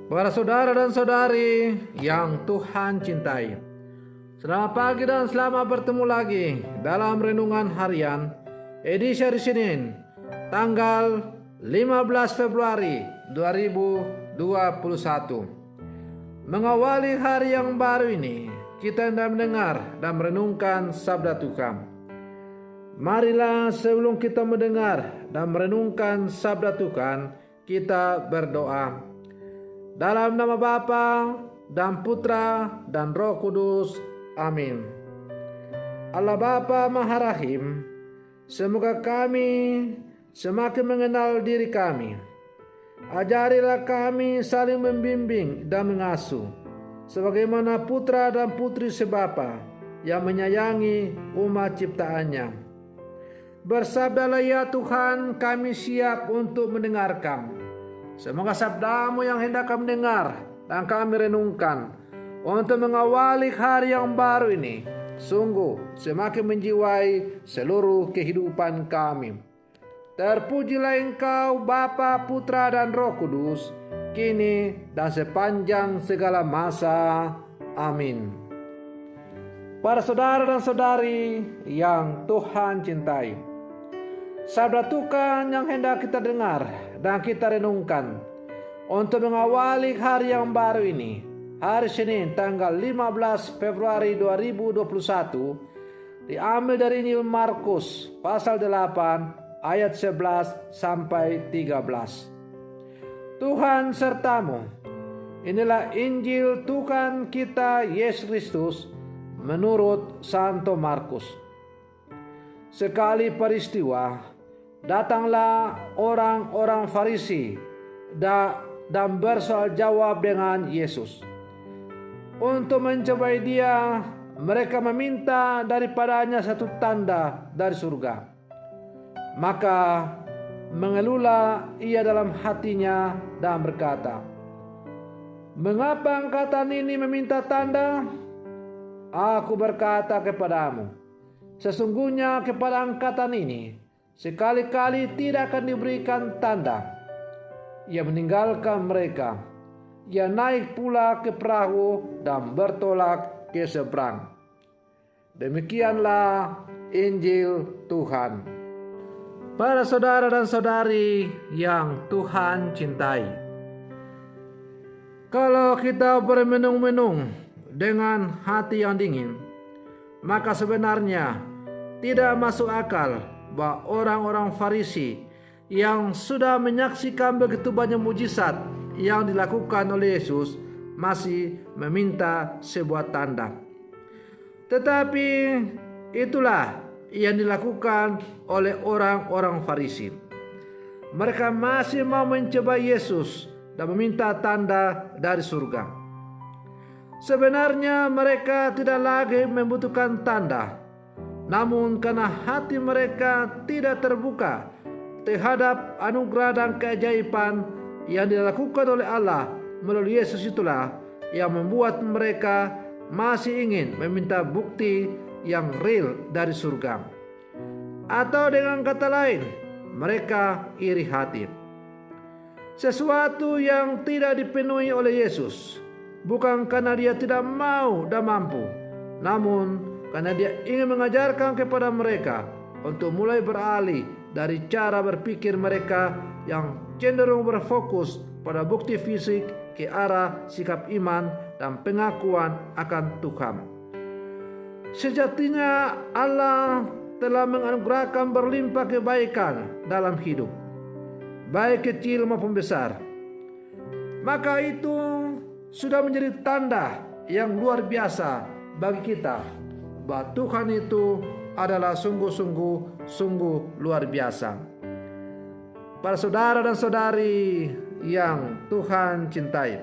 Para saudara dan saudari yang Tuhan cintai, selamat pagi dan selamat bertemu lagi dalam Renungan Harian edisi hari Senin, tanggal 15 Februari 2021. Mengawali hari yang baru ini, kita hendak mendengar dan merenungkan sabda Tuhan. Marilah sebelum kita mendengar dan merenungkan sabda Tuhan, kita berdoa. Dalam nama Bapa dan Putra dan Roh Kudus. Amin. Allah Bapa Maha Rahim, semoga kami semakin mengenal diri kami. Ajarilah kami saling membimbing dan mengasuh, sebagaimana putra dan putri sebapa yang menyayangi umat ciptaannya. Bersabdalah ya Tuhan, kami siap untuk mendengarkan. Semoga sabdamu yang hendak kami dengar dan kami renungkan untuk mengawali hari yang baru ini sungguh semakin menjiwai seluruh kehidupan kami. Terpujilah Engkau Bapa, Putra dan Roh Kudus, kini dan sepanjang segala masa. Amin. Para saudara dan saudari yang Tuhan cintai, sabda Tuhan yang hendak kita dengar dan kita renungkan untuk mengawali hari yang baru ini, hari Senin tanggal 15 Februari 2021, diambil dari Injil Markus pasal 8 ayat 11 sampai 13. Tuhan sertamu. Inilah Injil Tuhan kita Yesus Kristus menurut Santo Markus. Sekali peristiwa, datanglah orang-orang Farisi dan bersoal jawab dengan Yesus. Untuk mencobai dia, mereka meminta daripadanya satu tanda dari surga. Maka mengeluhlah ia dalam hatinya dan berkata, "Mengapa angkatan ini meminta tanda? Aku berkata kepadamu, sesungguhnya kepada angkatan ini sekali-kali tidak akan diberikan tanda." Ia meninggalkan mereka. Ia naik pula ke perahu dan bertolak ke seberang. Demikianlah Injil Tuhan. Para saudara dan saudari yang Tuhan cintai, kalau kita bermenung-menung dengan hati yang dingin, maka sebenarnya tidak masuk akal bahwa orang-orang Farisi yang sudah menyaksikan begitu banyak mujizat yang dilakukan oleh Yesus masih meminta sebuah tanda. Tetapi itulah yang dilakukan oleh orang-orang Farisi. Mereka masih mau mencoba Yesus dan meminta tanda dari surga. Sebenarnya mereka tidak lagi membutuhkan tanda, namun karena hati mereka tidak terbuka terhadap anugerah dan keajaiban yang dilakukan oleh Allah melalui Yesus, itulah yang membuat mereka masih ingin meminta bukti yang real dari surga. Atau dengan kata lain, mereka iri hati. Sesuatu yang tidak dipenuhi oleh Yesus bukan karena dia tidak mau dan mampu, namun karena dia ingin mengajarkan kepada mereka untuk mulai beralih dari cara berpikir mereka yang cenderung berfokus pada bukti fisik ke arah sikap iman dan pengakuan akan Tuhan. Sejatinya Allah telah menganugerahkan berlimpah kebaikan dalam hidup, baik kecil maupun besar. Maka itu sudah menjadi tanda yang luar biasa bagi kita bahwa Tuhan itu adalah sungguh luar biasa. Para saudara dan saudari yang Tuhan cintai,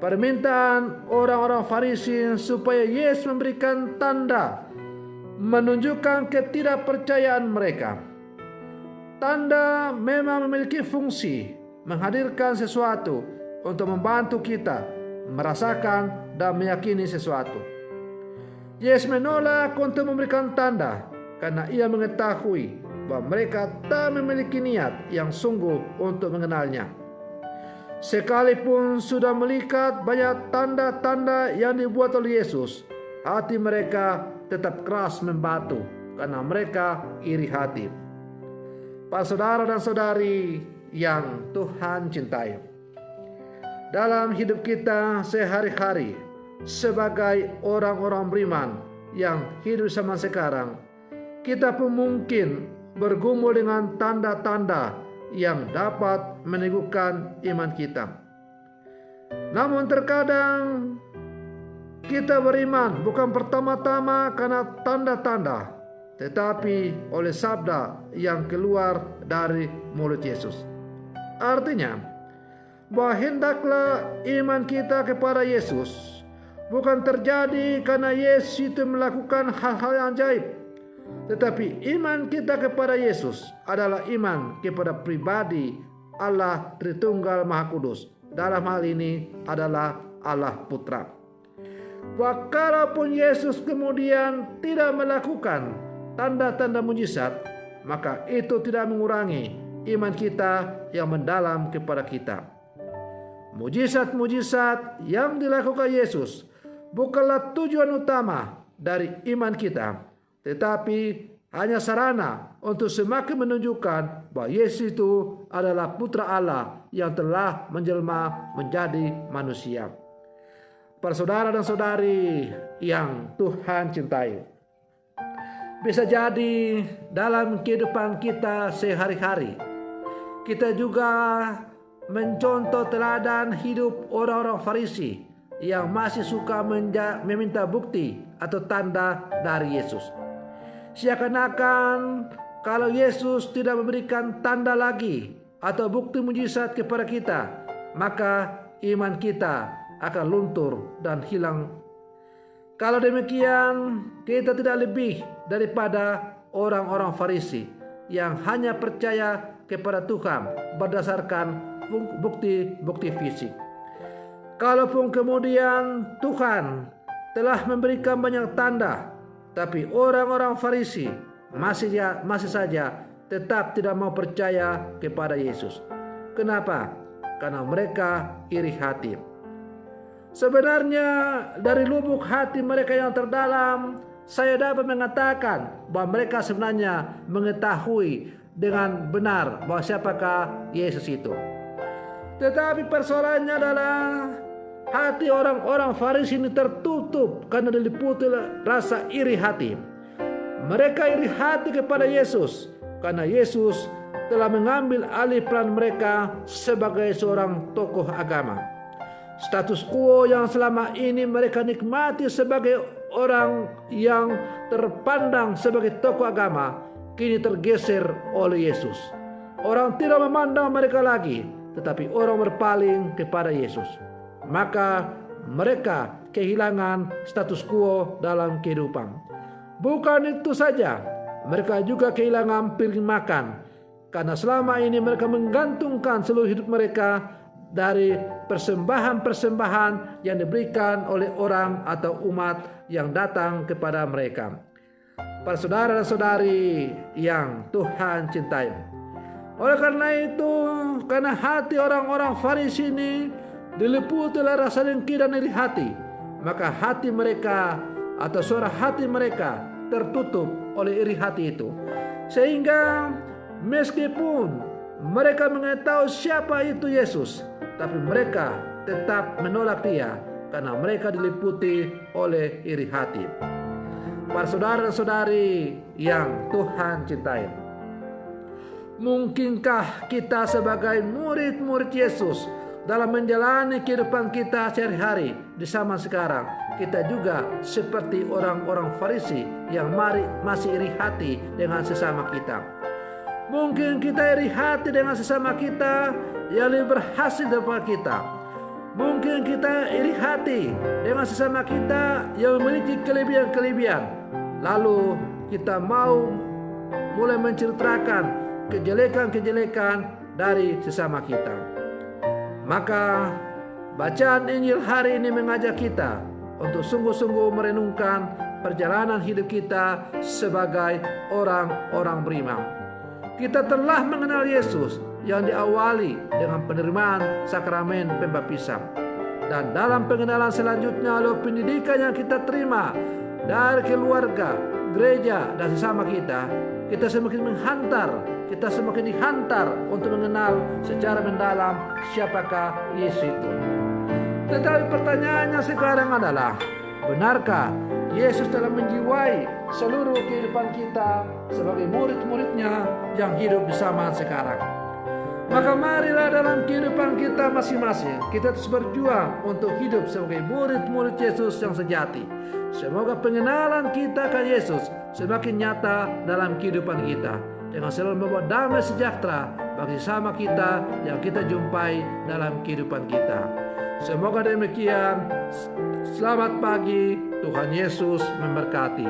permintaan orang-orang Farisi supaya Yesus memberikan tanda menunjukkan ketidakpercayaan mereka. Tanda memang memiliki fungsi menghadirkan sesuatu untuk membantu kita merasakan dan meyakini sesuatu. Yesus menolak untuk memberikan tanda karena ia mengetahui bahwa mereka tak memiliki niat yang sungguh untuk mengenalnya. Sekalipun sudah melihat banyak tanda-tanda yang dibuat oleh Yesus, hati mereka tetap keras membatu karena mereka iri hati. Para saudara dan saudari yang Tuhan cintai, dalam hidup kita sehari-hari sebagai orang-orang beriman yang hidup zaman sekarang, kita pun mungkin bergumul dengan tanda-tanda yang dapat meneguhkan iman kita. Namun terkadang kita beriman bukan pertama-tama karena tanda-tanda, tetapi oleh sabda yang keluar dari mulut Yesus. Artinya, bahwa hendaklah iman kita kepada Yesus bukan terjadi karena Yesus itu melakukan hal-hal yang ajaib, tetapi iman kita kepada Yesus adalah iman kepada pribadi Allah Tritunggal Maha Kudus. Dalam hal ini adalah Allah Putra. Bahwa kalaupun Yesus kemudian tidak melakukan tanda-tanda mujizat, maka itu tidak mengurangi iman kita yang mendalam kepada kita. Mujizat-mujizat yang dilakukan Yesus bukanlah tujuan utama dari iman kita, tetapi hanya sarana untuk semakin menunjukkan bahwa Yesus itu adalah Putra Allah yang telah menjelma menjadi manusia. Para saudara dan saudari yang Tuhan cintai, bisa jadi dalam kehidupan kita sehari-hari, kita juga mencontoh teladan hidup orang-orang Farisi yang masih suka meminta bukti atau tanda dari Yesus. Seakan-akan kalau Yesus tidak memberikan tanda lagi atau bukti mujizat kepada kita, maka iman kita akan luntur dan hilang. Kalau demikian, kita tidak lebih daripada orang-orang Farisi yang hanya percaya kepada Tuhan berdasarkan bukti-bukti fisik. Kalaupun kemudian Tuhan telah memberikan banyak tanda, tapi orang-orang Farisi masih saja tetap tidak mau percaya kepada Yesus. Kenapa? Karena mereka iri hati. Sebenarnya dari lubuk hati mereka yang terdalam, saya dapat mengatakan bahwa mereka sebenarnya mengetahui dengan benar bahwa siapakah Yesus itu. Tetapi persoalannya adalah hati orang-orang Farisi ini tertutup karena diliputi rasa iri hati. Mereka iri hati kepada Yesus karena Yesus telah mengambil alih peran mereka sebagai seorang tokoh agama. Status quo yang selama ini mereka nikmati sebagai orang yang terpandang sebagai tokoh agama kini tergeser oleh Yesus. Orang tidak memandang mereka lagi, tetapi orang berpaling kepada Yesus. Maka mereka kehilangan status quo dalam kehidupan. Bukan itu saja, mereka juga kehilangan piring makan, karena selama ini mereka menggantungkan seluruh hidup mereka dari persembahan-persembahan yang diberikan oleh orang atau umat yang datang kepada mereka. Para saudara dan saudari yang Tuhan cintai, oleh karena itu, karena hati orang-orang Farisi ini diliputi oleh rasa dengki dan iri hati, maka hati mereka atau suara hati mereka tertutup oleh iri hati itu, sehingga meskipun mereka mengetahui siapa itu Yesus, tapi mereka tetap menolak dia karena mereka diliputi oleh iri hati. Para saudara dan saudari yang Tuhan cintai, mungkinkah kita sebagai murid-murid Yesus dalam menjalani kehidupan kita sehari-hari di zaman sekarang, kita juga seperti orang-orang Farisi yang masih iri hati dengan sesama kita? Mungkin kita iri hati dengan sesama kita yang lebih berhasil daripada kita. Mungkin kita iri hati dengan sesama kita yang memiliki kelebihan-kelebihan. Lalu kita mau mulai menceritakan kejelekan-kejelekan dari sesama kita. Maka bacaan Injil hari ini mengajak kita untuk sungguh-sungguh merenungkan perjalanan hidup kita sebagai orang-orang beriman. kita telah mengenal Yesus yang diawali dengan penerimaan sakramen pembaptisan. Dan dalam pengenalan selanjutnya oleh pendidikan yang kita terima dari keluarga, gereja, dan sesama kita semakin kita semakin dihantar untuk mengenal secara mendalam siapakah Yesus itu. Tetapi pertanyaannya sekarang adalah, benarkah Yesus telah menjiwai seluruh kehidupan kita sebagai murid-muridnya yang hidup di zaman sekarang? Maka marilah dalam kehidupan kita masing-masing kita terus berjuang untuk hidup sebagai murid-murid Yesus yang sejati. Semoga pengenalan kita ke Yesus semakin nyata dalam kehidupan kita, dengan selalu membawa damai sejahtera bagi sesama kita yang kita jumpai dalam kehidupan kita. Semoga demikian. Selamat pagi, Tuhan Yesus memberkati.